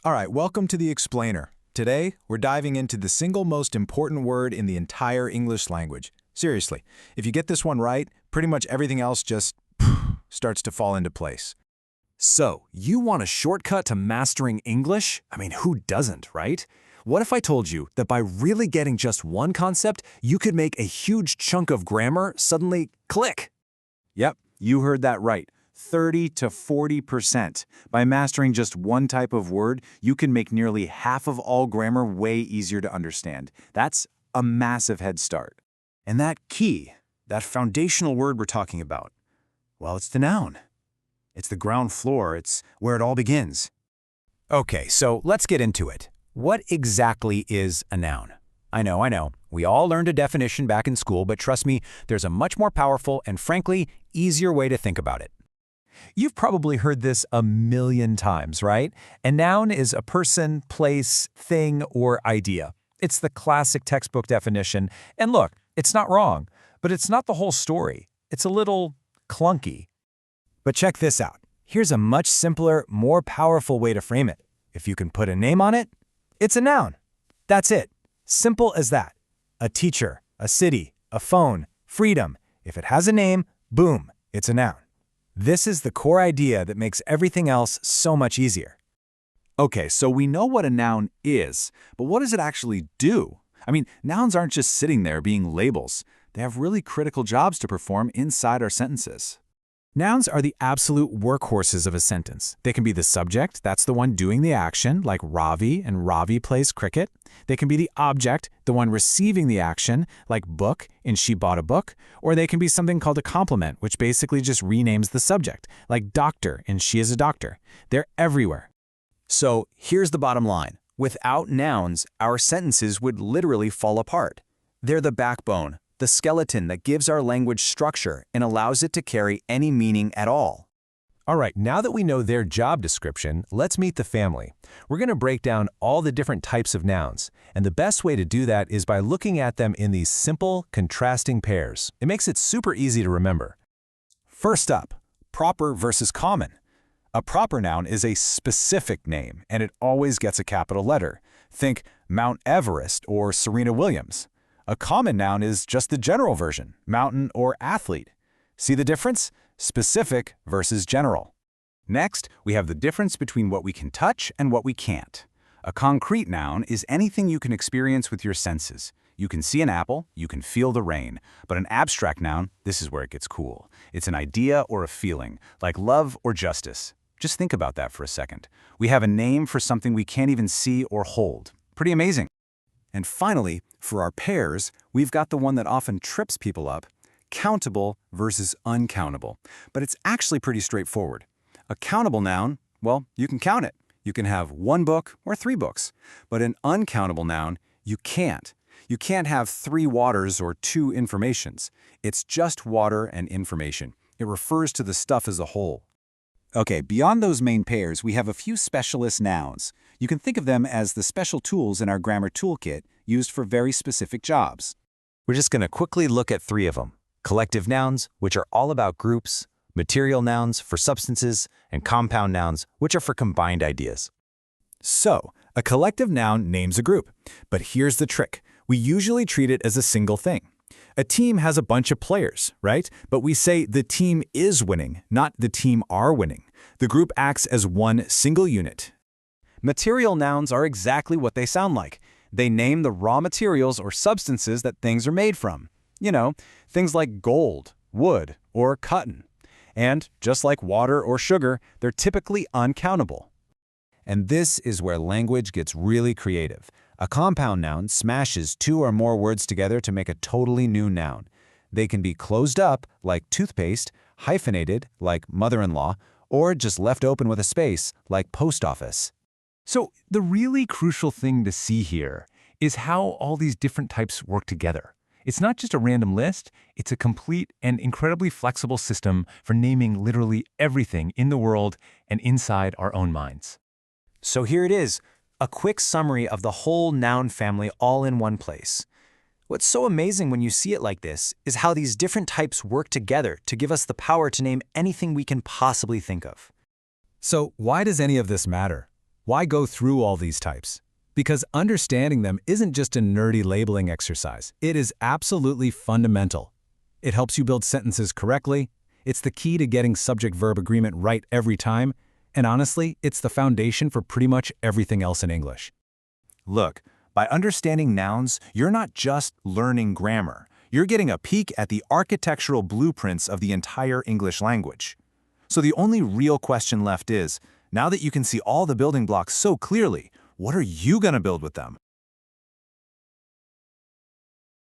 All right, welcome to the Explainer. Today, we're diving into the single most important word in the entire English language. Seriously, if you get this one right, pretty much everything else just starts to fall into place. So, you want a shortcut to mastering English? I mean, who doesn't, right? What if I told you that by really getting just one concept, you could make a huge chunk of grammar suddenly click? Yep, you heard that right. 30 to 40%. By mastering just one type of word, you can make nearly half of all grammar way easier to understand. That's a massive head start. And that key, that foundational word we're talking about, well, it's the noun. It's the ground floor. It's where it all begins. Okay, so let's get into it. What exactly is a noun? I know. We all learned a definition back in school, but trust me, there's a much more powerful and frankly, easier way to think about it. You've probably heard this a million times, right? A noun is a person, place, thing, or idea. It's the classic textbook definition. And look, it's not wrong, but it's not the whole story. It's a little clunky. But check this out. Here's a much simpler, more powerful way to frame it. If you can put a name on it, it's a noun. That's it. Simple as that. A teacher, a city, a phone, freedom. If it has a name, boom, it's a noun. This is the core idea that makes everything else so much easier. Okay, so we know what a noun is, but what does it actually do? I mean, nouns aren't just sitting there being labels. They have really critical jobs to perform inside our sentences. Nouns are the absolute workhorses of a sentence. They can be the subject, that's the one doing the action, like Ravi and Ravi plays cricket. They can be the object, the one receiving the action, like book and she bought a book. Or they can be something called a complement, which basically just renames the subject, like doctor and she is a doctor. They're everywhere. So here's the bottom line. Without nouns, our sentences would literally fall apart. They're the backbone, the skeleton that gives our language structure and allows it to carry any meaning at all. All right, now that we know their job description, let's meet the family. We're going to break down all the different types of nouns, and the best way to do that is by looking at them in these simple, contrasting pairs. It makes it super easy to remember. First up, proper versus common. A proper noun is a specific name, and it always gets a capital letter. Think Mount Everest or Serena Williams. A common noun is just the general version, mountain or athlete. See the difference? Specific versus general. Next, we have the difference between what we can touch and what we can't. A concrete noun is anything you can experience with your senses. You can see an apple, you can feel the rain. But an abstract noun, this is where it gets cool. It's an idea or a feeling, like love or justice. Just think about that for a second. We have a name for something we can't even see or hold. Pretty amazing. And finally, for our pairs, we've got the one that often trips people up, countable versus uncountable. But it's actually pretty straightforward. A countable noun, well, you can count it. You can have one book or 3 books. But an uncountable noun, you can't. You can't have 3 waters or 2 informations. It's just water and information. It refers to the stuff as a whole. Okay, beyond those main pairs, we have a few specialist nouns. You can think of them as the special tools in our grammar toolkit used for very specific jobs. We're just going to quickly look at 3 of them. Collective nouns, which are all about groups, material nouns for substances, and compound nouns, which are for combined ideas. So, a collective noun names a group. But here's the trick. We usually treat it as a single thing. A team has a bunch of players, right? But we say the team is winning, not the team are winning. The group acts as one single unit. Material nouns are exactly what they sound like. They name the raw materials or substances that things are made from. You know, things like gold, wood, or cotton. And just like water or sugar, they're typically uncountable. And this is where language gets really creative. A compound noun smashes 2 or more words together to make a totally new noun. They can be closed up, like toothpaste, hyphenated, like mother-in-law, or just left open with a space, like post office. So the really crucial thing to see here is how all these different types work together. It's not just a random list, it's a complete and incredibly flexible system for naming literally everything in the world and inside our own minds. So here it is. A quick summary of the whole noun family all in one place. What's so amazing when you see it like this is how these different types work together to give us the power to name anything we can possibly think of. So why does any of this matter? Why go through all these types? Because understanding them isn't just a nerdy labeling exercise. It is absolutely fundamental. It helps you build sentences correctly. It's the key to getting subject-verb agreement right every time. And honestly, it's the foundation for pretty much everything else in English. Look, by understanding nouns, you're not just learning grammar. You're getting a peek at the architectural blueprints of the entire English language. So the only real question left is, now that you can see all the building blocks so clearly, what are you going to build with them?